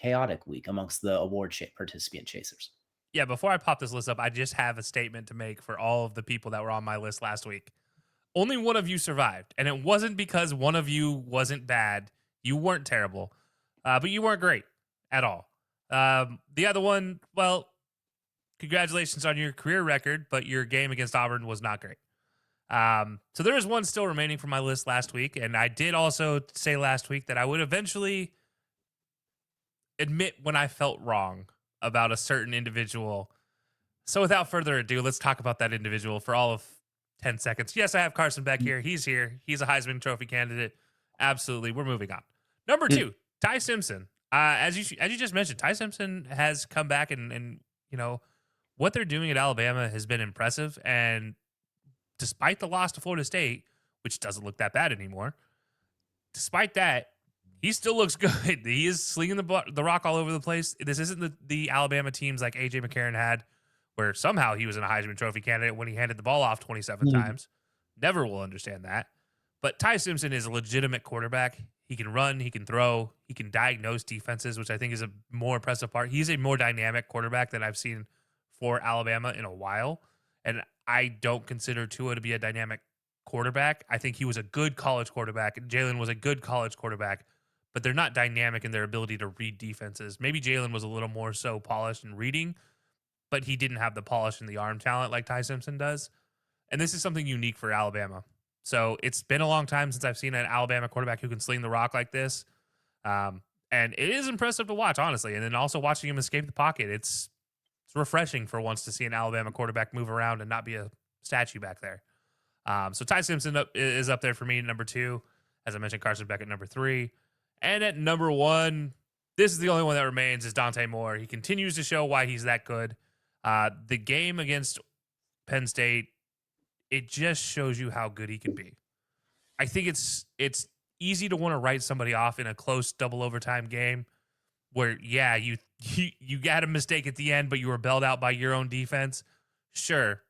chaotic week amongst the participant chasers. Yeah, before I pop this list up, I just have a statement to make for all of the people that were on my list last week. Only one of you survived, and it wasn't because one of you wasn't bad. You weren't terrible, but you weren't great at all. The other one, well, congratulations on your career record, but your game against Auburn was not great. So there is one still remaining from my list last week, and I did also say last week that I would eventually admit when I felt wrong about a certain individual. So without further ado, let's talk about that individual for all of 10 seconds. Yes, I have Carson Beck here. He's here. He's a Heisman Trophy candidate. Absolutely. We're moving on. Number two, Ty Simpson. As you just mentioned, Ty Simpson has come back and you know what they're doing at Alabama has been impressive. And despite the loss to Florida State, which doesn't look that bad anymore, despite that, he still looks good. He is slinging the rock all over the place. This isn't the Alabama teams like A.J. McCarron had, where somehow he was a Heisman Trophy candidate when he handed the ball off 27 times. Never will understand that. But Ty Simpson is a legitimate quarterback. He can run, he can throw, he can diagnose defenses, which I think is a more impressive part. He's a more dynamic quarterback than I've seen for Alabama in a while. And I don't consider Tua to be a dynamic quarterback. I think he was a good college quarterback. Jalen was a good college quarterback, but they're not dynamic in their ability to read defenses. Maybe Jalen was a little more so polished in reading, but he didn't have the polish and the arm talent like Ty Simpson does. And this is something unique for Alabama. So it's been a long time since I've seen an Alabama quarterback who can sling the rock like this. And it is impressive to watch, honestly. And then also watching him escape the pocket. It's refreshing for once to see an Alabama quarterback move around and not be a statue back there. So Ty Simpson is up there for me at number two. As I mentioned, Carson Beck at number three. And at number one, this is the only one that remains, is Dante Moore. He continues to show why he's that good. The game against Penn State, it just shows you how good he can be. I think it's easy to want to write somebody off in a close double overtime game where, yeah, you got a mistake at the end, but you were bailed out by your own defense. Sure,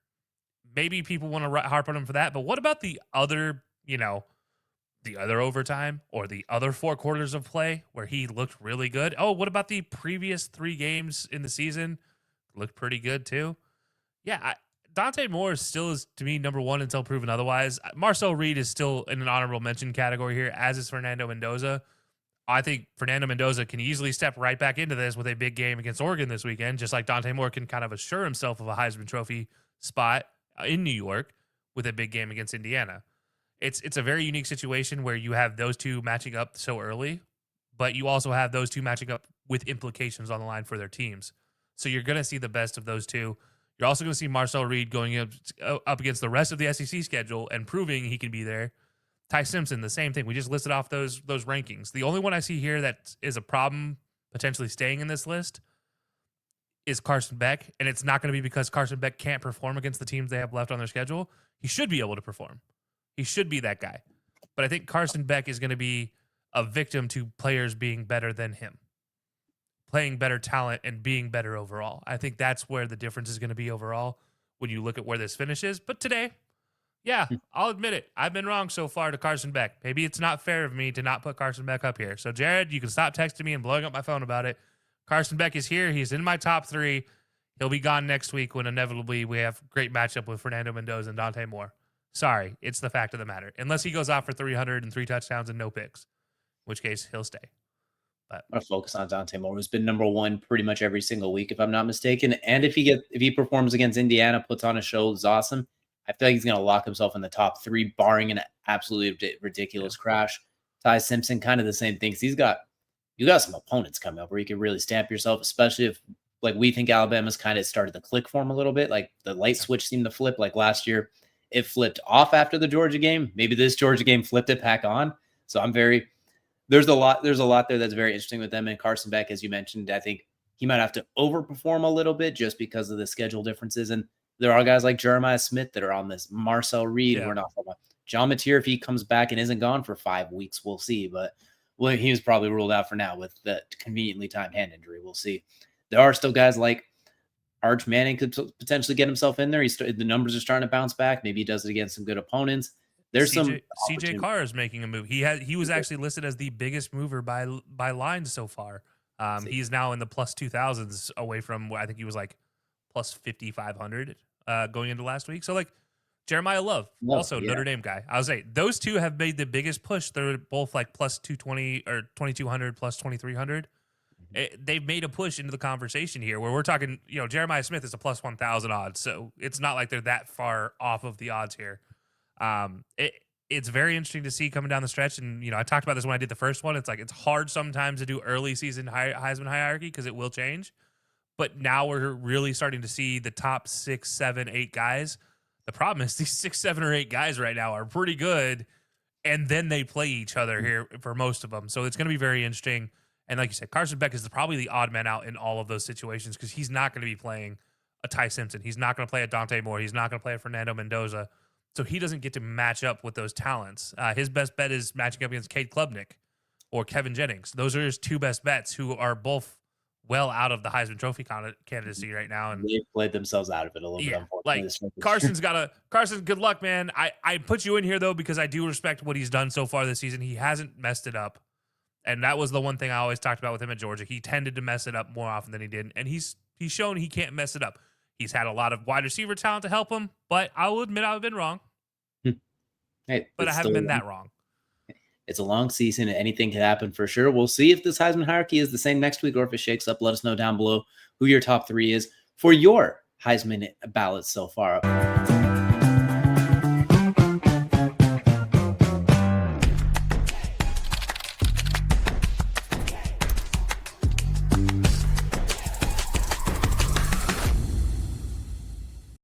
maybe people want to harp on him for that, but what about the other, the other overtime or the other 4 quarters of play where he looked really good? Oh, what about the previous 3 games in the season? Looked pretty good too. Yeah, Dante Moore still is, to me, number one until proven otherwise. Marcel Reed is still in an honorable mention category here, as is Fernando Mendoza. I think Fernando Mendoza can easily step right back into this with a big game against Oregon this weekend, just like Dante Moore can kind of assure himself of a Heisman Trophy spot in New York with a big game against Indiana. It's a very unique situation where you have those two matching up so early, but you also have those two matching up with implications on the line for their teams. So you're going to see the best of those two. You're also going to see Marcel Reed going up against the rest of the SEC schedule and proving he can be there. Ty Simpson, the same thing. We just listed off those rankings. The only one I see here that is a problem potentially staying in this list is Carson Beck, and it's not going to be because Carson Beck can't perform against the teams they have left on their schedule. He should be able to perform. He should be that guy. But I think Carson Beck is going to be a victim to players being better than him, playing better talent and being better overall. I think that's where the difference is going to be overall when you look at where this finishes. But today, yeah, I'll admit it. I've been wrong so far to Carson Beck. Maybe it's not fair of me to not put Carson Beck up here. So, Jared, you can stop texting me and blowing up my phone about it. Carson Beck is here. He's in my top 3. He'll be gone next week when inevitably we have great matchup with Fernando Mendoza and Dante Moore. Sorry, it's the fact of the matter. Unless he goes off for 303 touchdowns and no picks, in which case he'll stay. But I'm gonna focus on Dante Moore, who's been number one pretty much every single week, if I'm not mistaken. And if he performs against Indiana, puts on a show, is awesome. I feel like he's gonna lock himself in the top 3, barring an absolutely ridiculous crash. Ty Simpson, kind of the same thing. You got some opponents coming up where you can really stamp yourself, especially if, like, we think Alabama's kind of started to click for him a little bit. Like the light switch seemed to flip. Like last year, it flipped off after the Georgia game. Maybe this Georgia game flipped it back on. So there's a lot there that's very interesting with them. And Carson Beck, as you mentioned, I think he might have to overperform a little bit just because of the schedule differences. And there are guys like Jeremiah Smith that are on this. Marcel Reed, we're not talking about. John Mateer, if he comes back and isn't gone for 5 weeks, we'll see. But he was probably ruled out for now with the conveniently timed hand injury. We'll see. There are still guys like Arch Manning could potentially get himself in there. The numbers are starting to bounce back. Maybe he does it against some good opponents. There's CJ Carr is making a move. He was actually listed as the biggest mover by lines so far He's now in the plus 2000s away from where I think he was like plus 5,500 going into last week. So like Jeremiah Love, also Notre Dame guy. I would say those two have made the biggest push. They're both like plus 220 or 2,200 plus 2,300. They've made a push into the conversation here where we're talking, Jeremiah Smith is a plus 1,000 odds. So it's not like they're that far off of the odds here. It's very interesting to see coming down the stretch. And, I talked about this when I did the first one. It's like, it's hard sometimes to do early season Heisman hierarchy because it will change. But now we're really starting to see the top 6, 7, 8 guys. The problem is these 6, 7, or 8 guys right now are pretty good. And then they play each other here for most of them. So it's going to be very interesting. And like you said, Carson Beck is probably the odd man out in all of those situations because he's not going to be playing a Ty Simpson. He's not going to play a Dante Moore. He's not going to play a Fernando Mendoza. So he doesn't get to match up with those talents. His best bet is matching up against Cade Klubnik or Kevin Jennings. Those are his 2 best bets, who are both well out of the Heisman Trophy candidacy right now. And they've played themselves out of it a little bit. Like Carson, good luck, man. I put you in here though because I do respect what he's done so far this season. He hasn't messed it up. And that was the one thing I always talked about with him at Georgia. He tended to mess it up more often than he did. And he's shown he can't mess it up. He's had a lot of wide receiver talent to help him, but I will admit I've been wrong. Hey, but I haven't been that wrong. It's a long season and anything can happen for sure. We'll see if this Heisman hierarchy is the same next week or if it shakes up. Let us know down below who your top 3 is for your Heisman ballots so far.